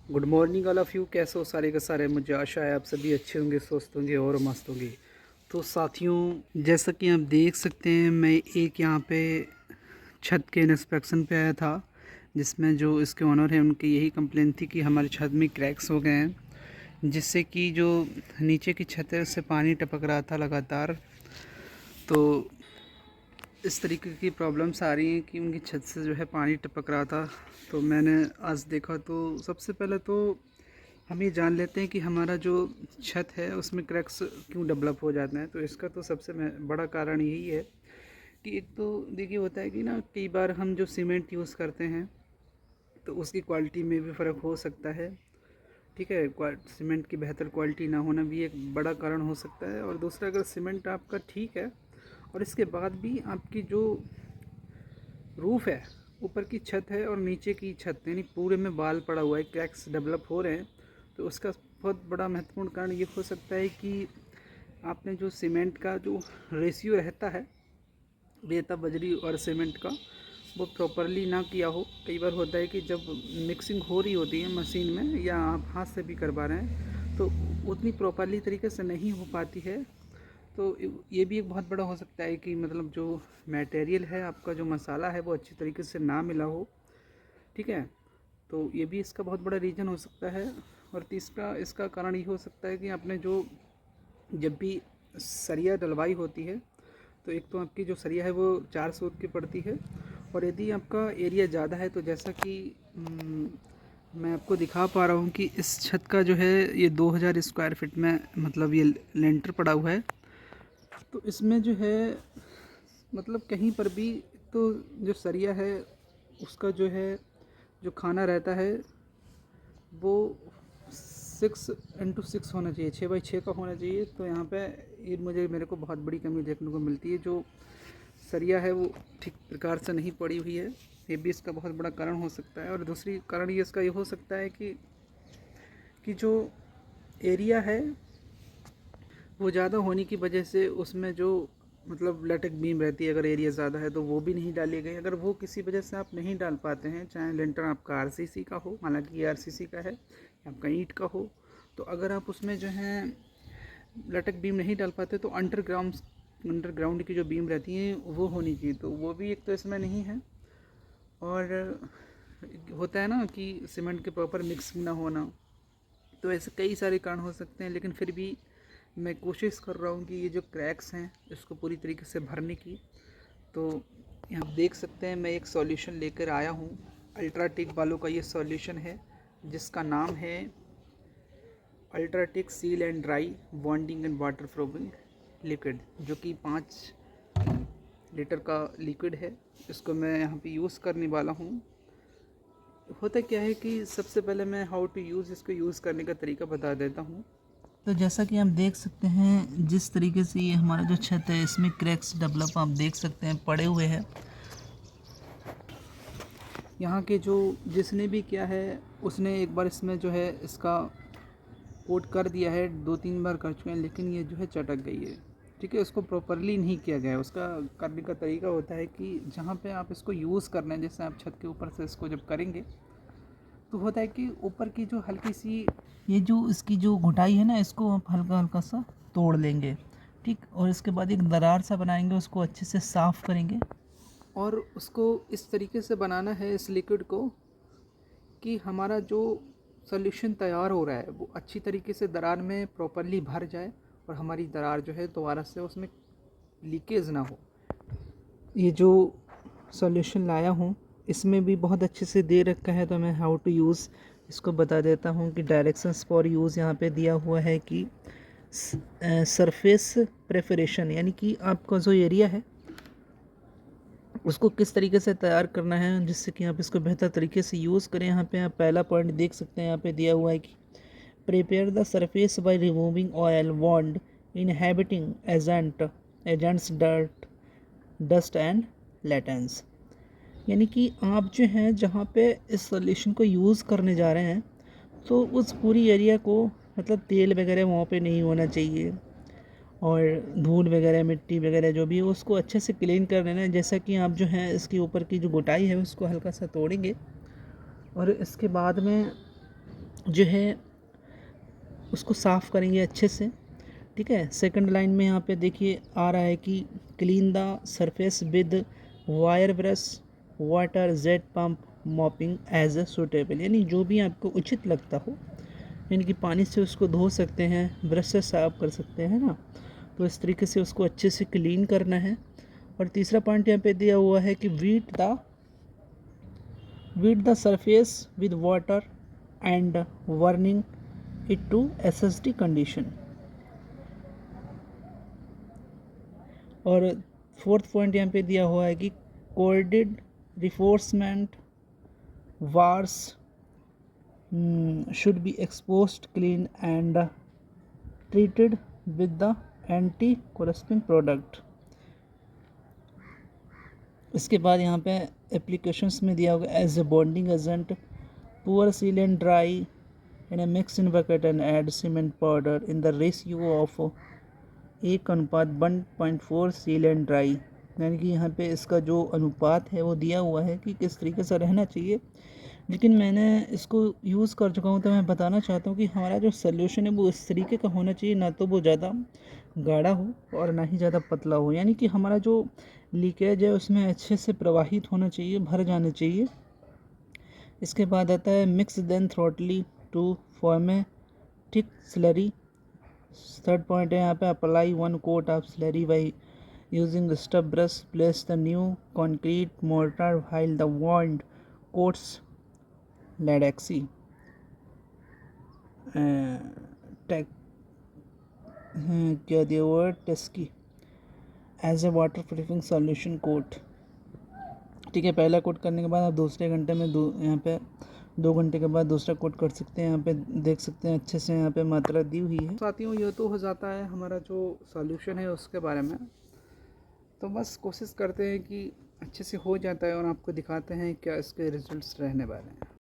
Good morning all of you. कैसे हो सारे के सारे? मुझे आशा है आप सभी अच्छे होंगे, स्वस्थ होंगे और मस्त होंगे। तो साथियों, जैसा कि आप देख सकते हैं, मैं एक यहाँ पे छत के इंस्पेक्शन पे आया था, जिसमें जो इसके ओनर हैं उनकी यही कंप्लेन थी कि हमारी छत में क्रैक्स हो गए हैं, जिससे कि जो नीचे की छत है उससे पानी टपक रहा था लगातार। तो इस तरीके की प्रॉब्लम्स आ रही हैं कि उनकी छत से जो है पानी टपक रहा था। तो मैंने आज देखा, तो सबसे पहले तो हम ये जान लेते हैं कि हमारा जो छत है उसमें क्रैक्स क्यों डेवलप हो जाते हैं। तो इसका तो सबसे बड़ा कारण यही है कि एक तो देखिए होता है कि ना, कई बार हम जो सीमेंट यूज़ करते हैं तो उसकी क्वालिटी में भी फ़र्क हो सकता है। ठीक है, सीमेंट की बेहतर क्वालिटी ना होना भी एक बड़ा कारण हो सकता है। और दूसरा, अगर सीमेंट आपका ठीक है और इसके बाद भी आपकी जो रूफ़ है, ऊपर की छत है और नीचे की छत यानी पूरे में बाल पड़ा हुआ है, क्रैक्स डेवलप हो रहे हैं, तो उसका बहुत बड़ा महत्वपूर्ण कारण ये हो सकता है कि आपने जो सीमेंट का जो रेशियो रहता है, रेता बजरी और सीमेंट का, वो प्रॉपरली ना किया हो। कई बार होता है कि जब मिक्सिंग हो रही होती है मशीन में या आप हाथ से भी करवा रहे हैं, तो उतनी प्रॉपरली तरीके से नहीं हो पाती है। तो ये भी एक बहुत बड़ा हो सकता है कि मतलब जो मटेरियल है, आपका जो मसाला है, वो अच्छी तरीके से ना मिला हो। ठीक है, तो ये भी इसका बहुत बड़ा रीज़न हो सकता है। और तीसरा इसका कारण ये हो सकता है कि आपने जो जब भी सरिया डलवाई होती है, तो एक तो आपकी जो सरिया है वो 4 सूत की पड़ती है। और यदि आपका एरिया ज़्यादा है, तो जैसा कि मैं आपको दिखा पा रहा हूँ कि इस छत का जो है ये 2000 स्क्वायर फीट में मतलब ये लेंटर पड़ा हुआ है। तो इसमें जो है मतलब कहीं पर भी, तो जो सरिया है उसका जो है जो खाना रहता है वो 6x6 होना चाहिए, 6x6 का होना चाहिए। तो यहाँ पे ये मेरे को बहुत बड़ी कमी देखने को मिलती है, जो सरिया है वो ठीक प्रकार से नहीं पड़ी हुई है। ये भी इसका बहुत बड़ा कारण हो सकता है। और दूसरी कारण ये इसका ये हो सकता है कि जो एरिया है वो ज़्यादा होने की वजह से उसमें जो मतलब लटक बीम रहती है, अगर एरिया ज़्यादा है तो वो भी नहीं डाली गई। अगर वो किसी वजह से आप नहीं डाल पाते हैं, चाहे लेंटर आपका आरसीसी का हो, हालांकि ये आरसीसी का है, या आपका ईंट का हो, तो अगर आप उसमें जो है लटक बीम नहीं डाल पाते, तो अंडरग्राउंड की जो बीम रहती हैं वो होनी चाहिए। तो वो भी एक तो इसमें नहीं है। और होता है ना कि सीमेंट के प्रॉपर मिक्सिंग ना होना। तो ऐसे कई सारे कारण हो सकते हैं, लेकिन फिर भी मैं कोशिश कर रहा हूँ कि ये जो क्रैक्स हैं इसको पूरी तरीके से भरने की। तो यहाँ देख सकते हैं मैं एक सॉल्यूशन लेकर आया हूँ। अल्ट्राटेक वालों का ये सॉल्यूशन है, जिसका नाम है UltraTech seal and dry bonding and water proofing liquid, जो कि 5 लीटर का लिक्विड है। इसको मैं यहाँ पे यूज़ करने वाला हूँ। होता क्या है कि सबसे पहले मैं हाउ टू यूज़, इसको यूज़ करने का तरीका बता देता हूँ। तो जैसा कि आप देख सकते हैं, जिस तरीके से ये हमारा जो छत है इसमें क्रैक्स डेवलप आप देख सकते हैं पड़े हुए हैं। यहाँ के जो जिसने भी किया है उसने एक बार इसमें जो है इसका कोट कर दिया है, 2-3 बार कर चुके हैं, लेकिन ये जो है चटक गई है। ठीक है, उसको प्रॉपरली नहीं किया गया है। उसका करने का तरीका होता है कि जहाँ पे आप इसको यूज़ करना है, जैसे आप छत के ऊपर से इसको जब करेंगे, तो होता है कि ऊपर की जो हल्की सी ये जो इसकी जो घुटाई है ना, इसको आप हल्का हल्का सा तोड़ लेंगे। ठीक, और इसके बाद एक दरार सा बनाएंगे, उसको अच्छे से साफ़ करेंगे। और उसको इस तरीके से बनाना है इस लिक्विड को कि हमारा जो सॉल्यूशन तैयार हो रहा है वो अच्छी तरीके से दरार में प्रॉपरली भर जाए, और हमारी दरार जो है दोबारा से उसमें लीकेज ना हो। ये जो सॉल्यूशन लाया हूँ इसमें भी बहुत अच्छे से दे रखा है, तो मैं हाउ टू यूज़ इसको बता देता हूँ कि डायरेक्शंस फॉर यूज़ यहाँ पे दिया हुआ है कि सरफेस प्रेफरेशन, यानी कि आपका जो एरिया है उसको किस तरीके से तैयार करना है जिससे कि आप इसको बेहतर तरीके से यूज़ करें। यहाँ पे आप पहला पॉइंट देख सकते हैं, यहाँ पे दिया हुआ है कि prepare the surface by removing oil bond inhibiting agents dust and laitance. यानी कि आप जो हैं जहाँ पे इस सॉल्यूशन को यूज़ करने जा रहे हैं, तो उस पूरी एरिया को मतलब तेल वगैरह वहाँ पे नहीं होना चाहिए, और धूल वगैरह मिट्टी वगैरह जो भी है उसको अच्छे से क्लीन कर लेना है। जैसा कि आप जो है इसके ऊपर की जो गुटाई है उसको हल्का सा तोड़ेंगे, और इसके बाद में जो है उसको साफ़ करेंगे अच्छे से। ठीक है, सेकंड लाइन में यहाँ पे देखिए आ रहा है कि clean the surface with wire brush water jet pump mopping as a suitable, यानी जो भी आपको उचित लगता हो, यानी कि पानी से उसको धो सकते हैं, ब्रश से साफ कर सकते हैं ना, तो इस तरीके से उसको अच्छे से क्लीन करना है। और तीसरा पॉइंट यहाँ पे दिया हुआ है कि wet the surface with water and warning it to SSD condition. और फोर्थ पॉइंट यहाँ पे दिया हुआ है कि corroded reinforcement bars should be exposed clean and treated with the anti corrupting product। इसके बाद यहाँ पे एप्लीकेशंस में दिया होगा as a bonding agent pour seal and dry in a mix in bucket and add cement powder in the ratio of 1:1.4 seal and dry, यानी कि यहाँ पे इसका जो अनुपात है वो दिया हुआ है कि किस तरीके से रहना चाहिए। लेकिन मैंने इसको यूज़ कर चुका हूँ तो मैं बताना चाहता हूँ कि हमारा जो सल्यूशन है वो इस तरीके का होना चाहिए, ना तो वो ज़्यादा गाढ़ा हो और ना ही ज़्यादा पतला हो, यानी कि हमारा जो लीकेज है उसमें अच्छे से प्रवाहित होना चाहिए, भर जाना चाहिए। इसके बाद आता है mix then thoroughly to form a thick slurry. Third point है यहाँ पे apply 1 coat of slurry by using stub brush place the new concrete mortar while the bond coats लैडेक्सी टेक क्या दिया हुआ है टेस्की as a waterproofing solution coat. ठीक है, पहला कोट करने के बाद आप दूसरे घंटे में यहाँ पे 2 घंटे के बाद दूसरा कोट कर सकते हैं। यहाँ पे देख सकते हैं अच्छे से यहाँ पे मात्रा दी हुई है। साथियों, ये तो हो जाता है हमारा जो सॉल्यूशन है उसके बारे में। तो बस कोशिश करते हैं कि अच्छे से हो जाता है और आपको दिखाते हैं क्या इसके रिजल्ट्स रहने वाले हैं।